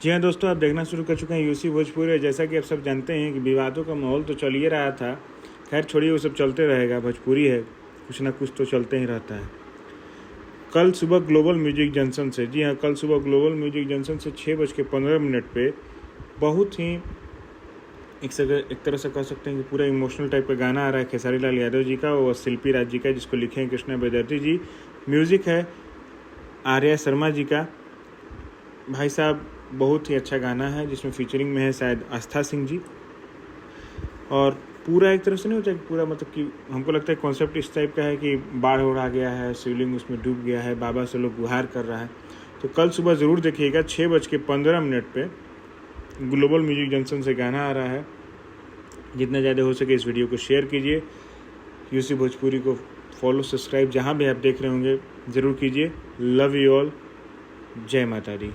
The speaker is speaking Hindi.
जी हाँ दोस्तों, आप देखना शुरू कर चुके हैं यूसी भोजपुरी। जैसा कि आप सब जानते हैं कि विवादों का माहौल तो चल ही रहा था। खैर छोड़िए, वो सब चलते रहेगा, भोजपुरी है, कुछ ना कुछ तो चलते ही रहता है। कल सुबह ग्लोबल म्यूजिक जंक्शन से, जी हाँ, कल सुबह ग्लोबल म्यूजिक जंक्शन से 6:15 पे बहुत ही एक तरह से कह सकते हैं कि पूरा इमोशनल टाइप का गाना आ रहा है खेसारी लाल यादव जी का और शिल्पी राज जी का, जिसको लिखे हैं कृष्णा बेदर्जी जी। म्यूज़िक है आर्या शर्मा जी का। भाई साहब, बहुत ही अच्छा गाना है जिसमें फीचरिंग में है शायद आस्था सिंह जी। और पूरा एक तरह से नहीं होता कि पूरा, मतलब कि हमको लगता है कॉन्सेप्ट इस टाइप का है कि बाढ़ हो आ गया है, शिवलिंग उसमें डूब गया है, बाबा से लोग गुहार कर रहा है। तो कल सुबह ज़रूर देखिएगा 6:15 पे ग्लोबल म्यूजिक जंक्शन से गाना आ रहा है। जितना ज़्यादा हो सके इस वीडियो को शेयर कीजिए। यूसी भोजपुरी को फॉलो सब्सक्राइब जहाँ भी आप देख रहे होंगे ज़रूर कीजिए। Love you all. जय माता दी।